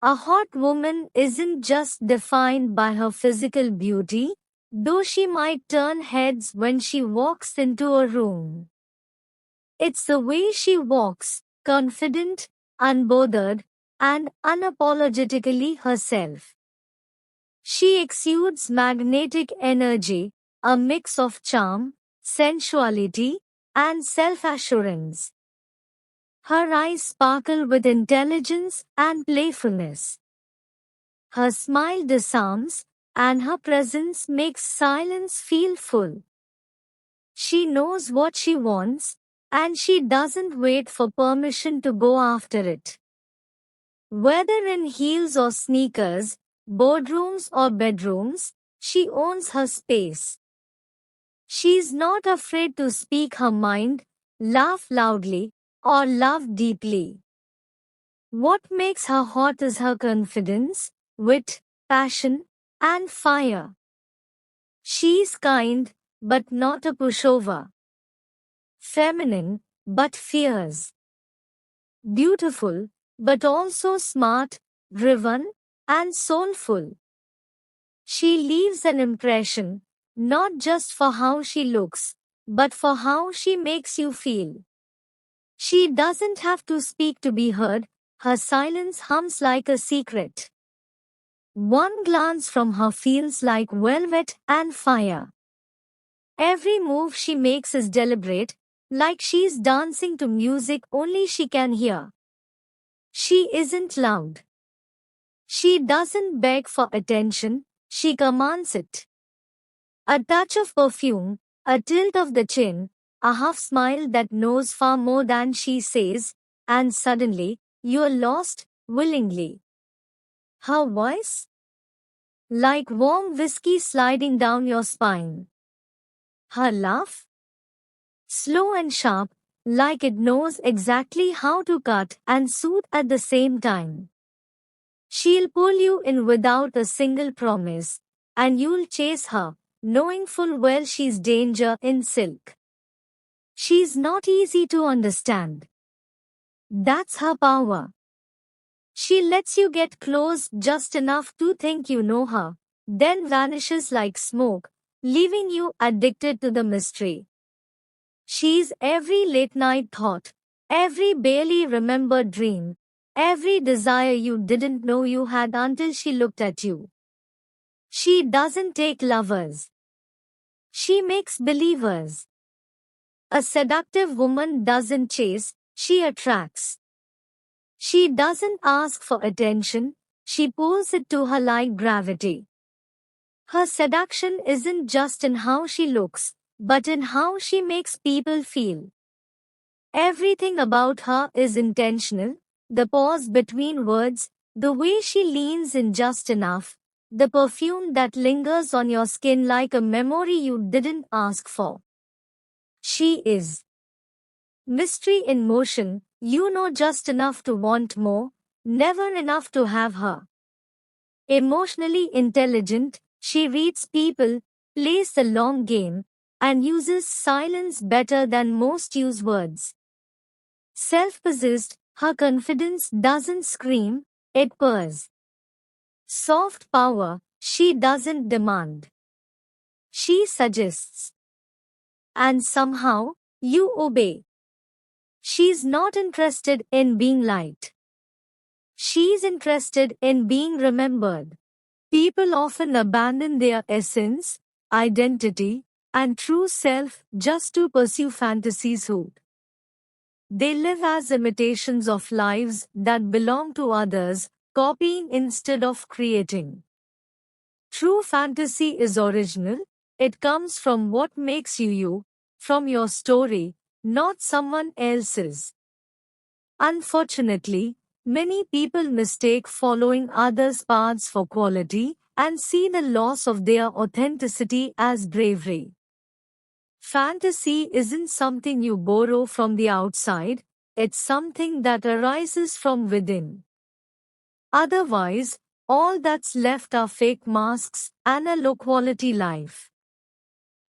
A hot woman isn't just defined by her physical beauty, though she might turn heads when she walks into a room. It's the way she walks, confident, unbothered, and unapologetically herself. She exudes magnetic energy, a mix of charm, sensuality, and self-assurance. Her eyes sparkle with intelligence and playfulness. Her smile disarms, and her presence makes silence feel full. She knows what she wants, and she doesn't wait for permission to go after it. Whether in heels or sneakers, boardrooms or bedrooms, she owns her space. She's not afraid to speak her mind, laugh loudly, or love deeply. What makes her hot is her confidence, wit, passion, and fire. She's kind, but not a pushover. Feminine, but fierce. Beautiful, but also smart, driven, and soulful. She leaves an impression, not just for how she looks, but for how she makes you feel. She doesn't have to speak to be heard, her silence hums like a secret. One glance from her feels like velvet and fire. Every move she makes is deliberate, like she's dancing to music only she can hear. She isn't loud. She doesn't beg for attention, she commands it. A touch of perfume, a tilt of the chin, a half smile that knows far more than she says, and suddenly, you're lost, willingly. Her voice? Like warm whiskey sliding down your spine. Her laugh? Slow and sharp, like it knows exactly how to cut and soothe at the same time. She'll pull you in without a single promise, and you'll chase her, knowing full well she's danger in silk. She's not easy to understand. That's her power. She lets you get close just enough to think you know her, then vanishes like smoke, leaving you addicted to the mystery. She's every late night thought, every barely remembered dream, every desire you didn't know you had until she looked at you. She doesn't take lovers. She makes believers. A seductive woman doesn't chase, she attracts. She doesn't ask for attention, she pulls it to her like gravity. Her seduction isn't just in how she looks, but in how she makes people feel. Everything about her is intentional, the pause between words, the way she leans in just enough, the perfume that lingers on your skin like a memory you didn't ask for. She is mystery in motion, you know just enough to want more, never enough to have her. Emotionally intelligent, she reads people, plays the long game, and uses silence better than most use words. Self-possessed, her confidence doesn't scream, it purrs. Soft power, she doesn't demand. She suggests. And somehow, you obey. She's not interested in being liked. She's interested in being remembered. People often abandon their essence, identity, and true self just to pursue fantasies who they live as imitations of lives that belong to others, copying instead of creating. True fantasy is original, it comes from what makes you you, from your story, not someone else's. Unfortunately, many people mistake following others' paths for quality and see the loss of their authenticity as bravery. Fantasy isn't something you borrow from the outside, it's something that arises from within. Otherwise, all that's left are fake masks and a low-quality life.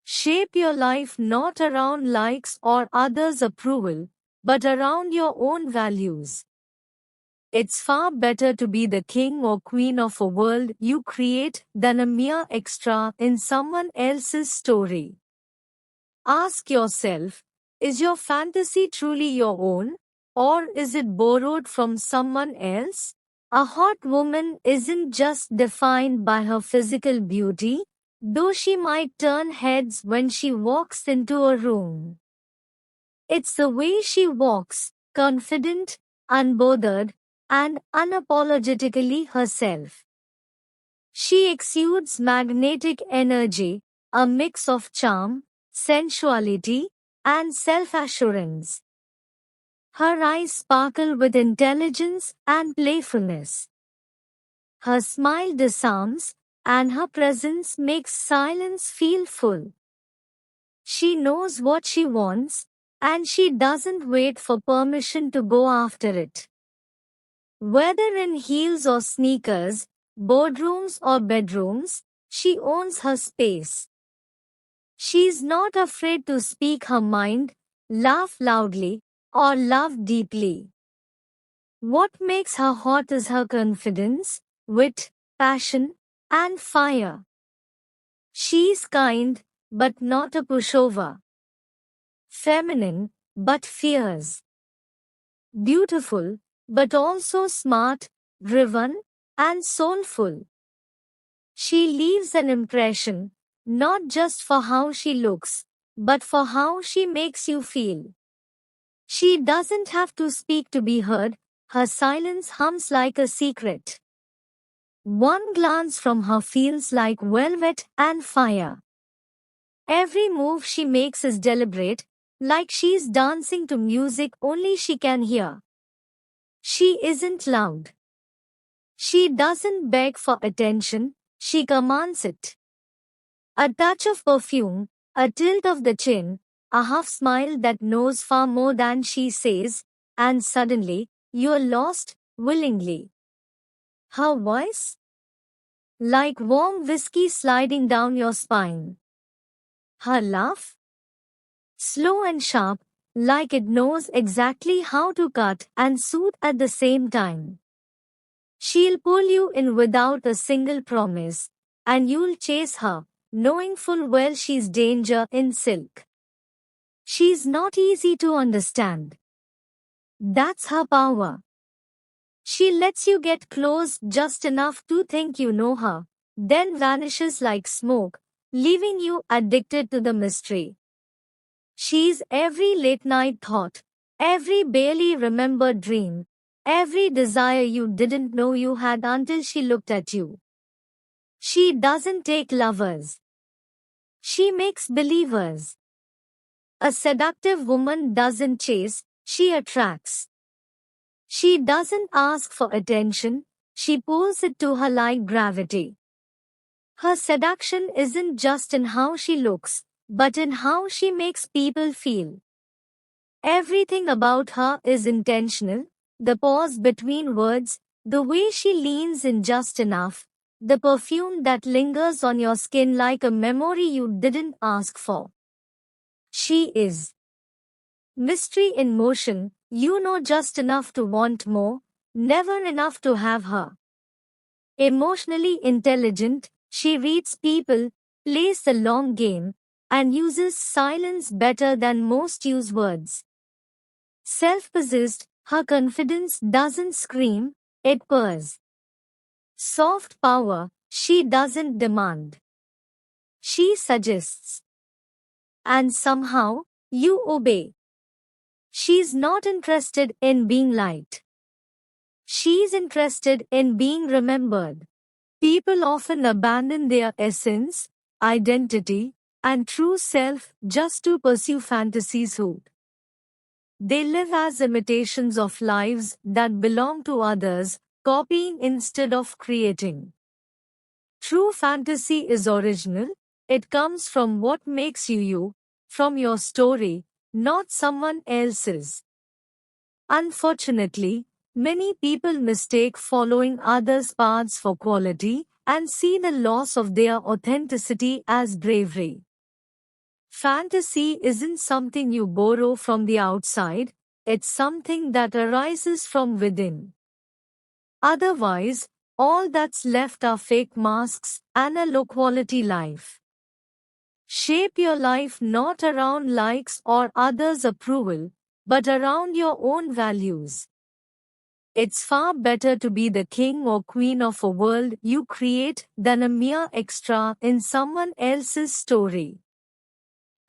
Shape your life not around likes or others' approval, but around your own values. It's far better to be the king or queen of a world you create than a mere extra in someone else's story. Ask yourself, is your fantasy truly your own, or is it borrowed from someone else? A hot woman isn't just defined by her physical beauty, though she might turn heads when she walks into a room. It's the way she walks, confident, unbothered, and unapologetically herself. She exudes magnetic energy, a mix of charm, sensuality, and self-assurance. Her eyes sparkle with intelligence and playfulness. Her smile disarms, and her presence makes silence feel full. She knows what she wants, and she doesn't wait for permission to go after it. Whether in heels or sneakers, boardrooms or bedrooms, she owns her space. She's not afraid to speak her mind, laugh loudly, or love deeply. What makes her hot is her confidence, wit, passion, and fire. She's kind, but not a pushover. Feminine, but fierce. Beautiful, but also smart, driven, and soulful. She leaves an impression, not just for how she looks, but for how she makes you feel. She doesn't have to speak to be heard, her silence hums like a secret. One glance from her feels like velvet and fire. Every move she makes is deliberate, like she's dancing to music only she can hear. She isn't loud. She doesn't beg for attention, she commands it. A touch of perfume, a tilt of the chin, a half smile that knows far more than she says, and suddenly, you're lost, willingly. Her voice? Like warm whiskey sliding down your spine. Her laugh? Slow and sharp, like it knows exactly how to cut and soothe at the same time. She'll pull you in without a single promise, and you'll chase her, knowing full well she's danger in silk. She's not easy to understand. That's her power. She lets you get close just enough to think you know her, then vanishes like smoke, leaving you addicted to the mystery. She's every late night thought, every barely remembered dream, every desire you didn't know you had until she looked at you. She doesn't take lovers. She makes believers. A seductive woman doesn't chase, she attracts. She doesn't ask for attention, she pulls it to her like gravity. Her seduction isn't just in how she looks, but in how she makes people feel. Everything about her is intentional, the pause between words, the way she leans in just enough, the perfume that lingers on your skin like a memory you didn't ask for. She is mystery in motion, you know just enough to want more, never enough to have her. Emotionally intelligent, she reads people, plays the long game, and uses silence better than most use words. Self-possessed, her confidence doesn't scream, it purrs. Soft power, she doesn't demand. She suggests. And somehow, you obey. She's not interested in being liked. She's interested in being remembered. People often abandon their essence, identity, and true self just to pursue fantasies who they live as imitations of lives that belong to others, copying instead of creating. True fantasy is original, it comes from what makes you you, from your story, not someone else's. Unfortunately, many people mistake following others' paths for quality and see the loss of their authenticity as bravery. Fantasy isn't something you borrow from the outside, it's something that arises from within. Otherwise, all that's left are fake masks and a low-quality life. Shape your life not around likes or others' approval, but around your own values. It's far better to be the king or queen of a world you create than a mere extra in someone else's story.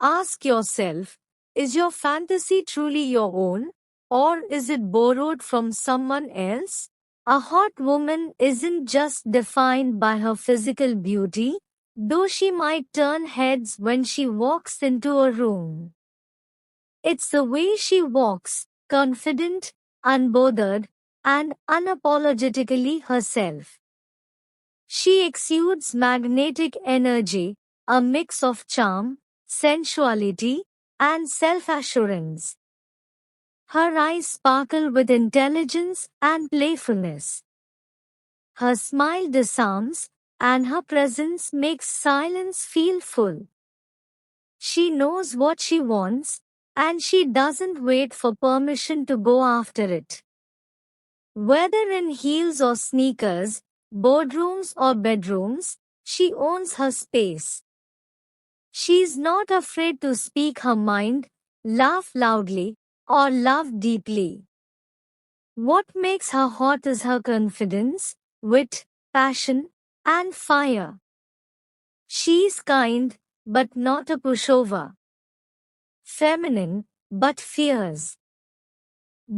Ask yourself, is your fantasy truly your own, or is it borrowed from someone else? A hot woman isn't just defined by her physical beauty, though she might turn heads when she walks into a room. It's the way she walks, confident, unbothered, and unapologetically herself. She exudes magnetic energy, a mix of charm, sensuality, and self-assurance. Her eyes sparkle with intelligence and playfulness. Her smile disarms, and her presence makes silence feel full. She knows what she wants, and she doesn't wait for permission to go after it. Whether in heels or sneakers, boardrooms or bedrooms, she owns her space. She's not afraid to speak her mind, laugh loudly, or love deeply. What makes her hot is her confidence, wit, passion, and fire. She's kind, but not a pushover. Feminine, but fierce.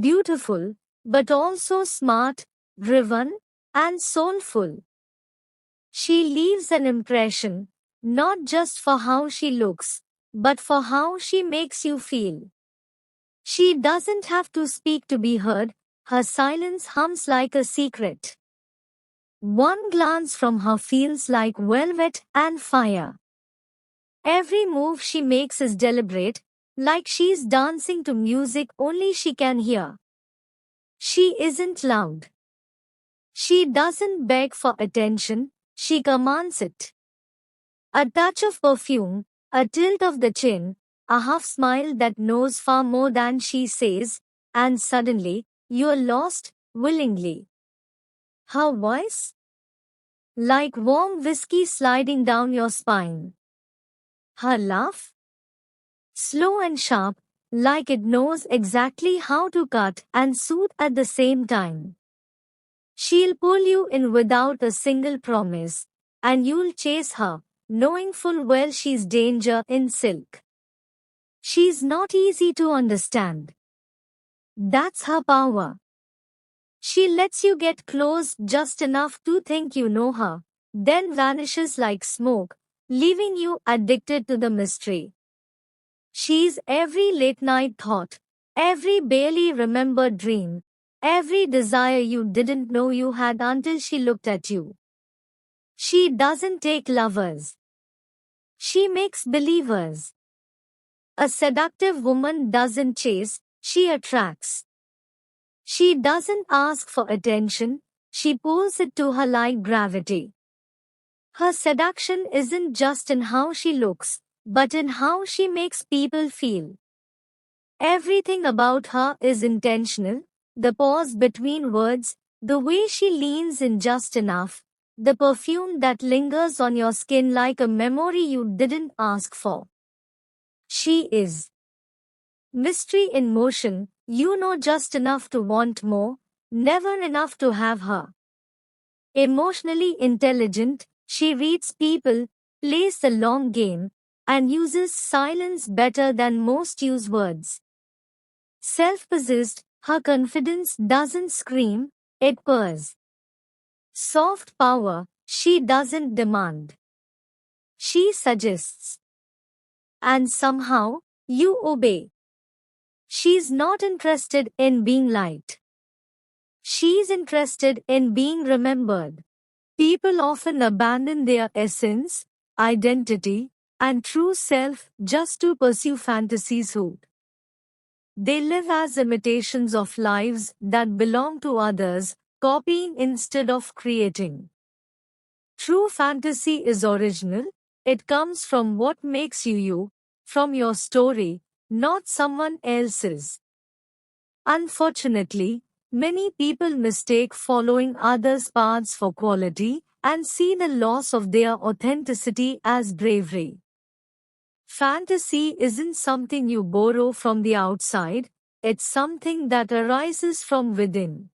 Beautiful, but also smart, driven, and soulful. She leaves an impression, not just for how she looks, but for how she makes you feel. She doesn't have to speak to be heard, her silence hums like a secret. One glance from her feels like velvet and fire. Every move she makes is deliberate, like she's dancing to music only she can hear. She isn't loud. She doesn't beg for attention, she commands it. A touch of perfume, a tilt of the chin, a half smile that knows far more than she says, and suddenly, you're lost, willingly. Her voice? Like warm whiskey sliding down your spine. Her laugh? Slow and sharp, like it knows exactly how to cut and soothe at the same time. She'll pull you in without a single promise, and you'll chase her, knowing full well she's danger in silk. She's not easy to understand. That's her power. She lets you get close just enough to think you know her, then vanishes like smoke, leaving you addicted to the mystery. She's every late night thought, every barely remembered dream, every desire you didn't know you had until she looked at you. She doesn't take lovers. She makes believers. A seductive woman doesn't chase, she attracts. She doesn't ask for attention, she pulls it to her like gravity. Her seduction isn't just in how she looks, but in how she makes people feel. Everything about her is intentional, the pause between words, the way she leans in just enough, the perfume that lingers on your skin like a memory you didn't ask for. She is mystery in motion, you know just enough to want more, never enough to have her. Emotionally intelligent, she reads people, plays the long game, and uses silence better than most use words. Self-possessed, her confidence doesn't scream, it purrs. Soft power, she doesn't demand. She suggests. And somehow, you obey. She's not interested in being liked. She's interested in being remembered. People often abandon their essence, identity, and true self just to pursue fantasies who they live as imitations of lives that belong to others, copying instead of creating. True fantasy is original, it comes from what makes you you, from your story, not someone else's. Unfortunately, Many people mistake following others' paths for quality and see the loss of their authenticity as bravery. Fantasy isn't something you borrow from the outside, it's something that arises from within.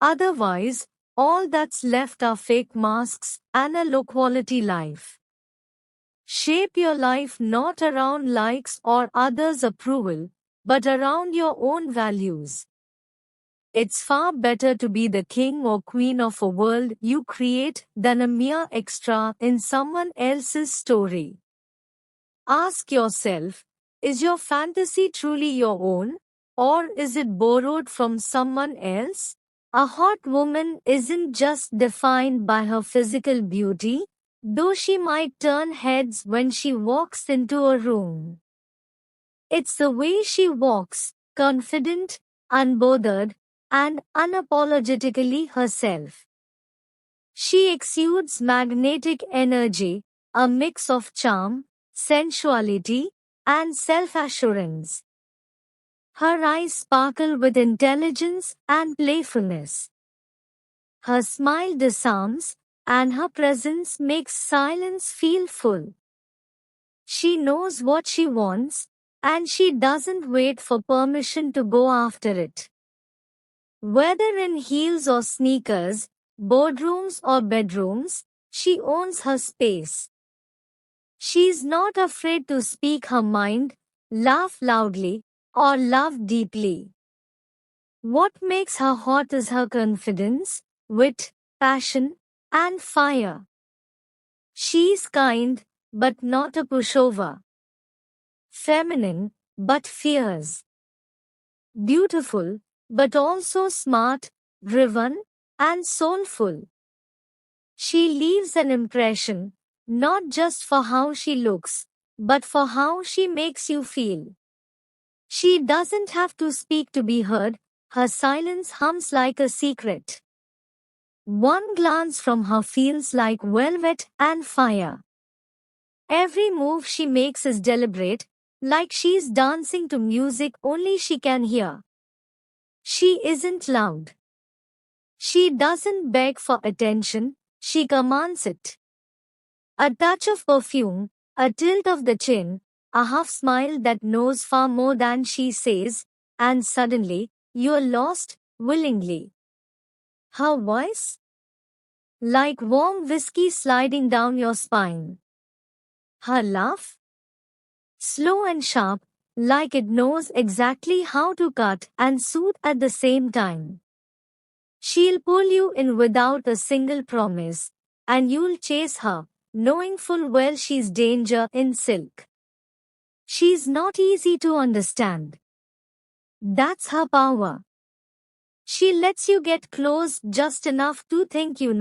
Otherwise, all that's left are fake masks and a low-quality life. Shape your life not around likes or others' approval, but around your own values. It's far better to be the king or queen of a world you create than a mere extra in someone else's story. Ask yourself, is your fantasy truly your own, or is it borrowed from someone else? A hot woman isn't just defined by her physical beauty, though she might turn heads when she walks into a room. It's the way she walks, confident, unbothered, and unapologetically herself. She exudes magnetic energy, a mix of charm, sensuality, and self-assurance. Her eyes sparkle with intelligence and playfulness. Her smile disarms, and her presence makes silence feel full. She knows what she wants, and she doesn't wait for permission to go after it. Whether in heels or sneakers, boardrooms or bedrooms, she owns her space. She's not afraid to speak her mind, laugh loudly, or love deeply. What makes her hot is her confidence, wit, passion, and fire. She's kind, but not a pushover. Feminine, but fierce. Beautiful, but also smart, driven, and soulful. She leaves an impression, not just for how she looks, but for how she makes you feel. She doesn't have to speak to be heard, her silence hums like a secret. One glance from her feels like velvet and fire. Every move she makes is deliberate, like she's dancing to music only she can hear. She isn't loud. She doesn't beg for attention, she commands it. A touch of perfume, a tilt of the chin, a half smile that knows far more than she says, and suddenly, you're lost, willingly. Her voice? Like warm whiskey sliding down your spine. Her laugh? Slow and sharp, like it knows exactly how to cut and soothe at the same time. She'll pull you in without a single promise, and you'll chase her, knowing full well she's danger in silk. She's not easy to understand. That's her power. She lets you get close just enough to think you know.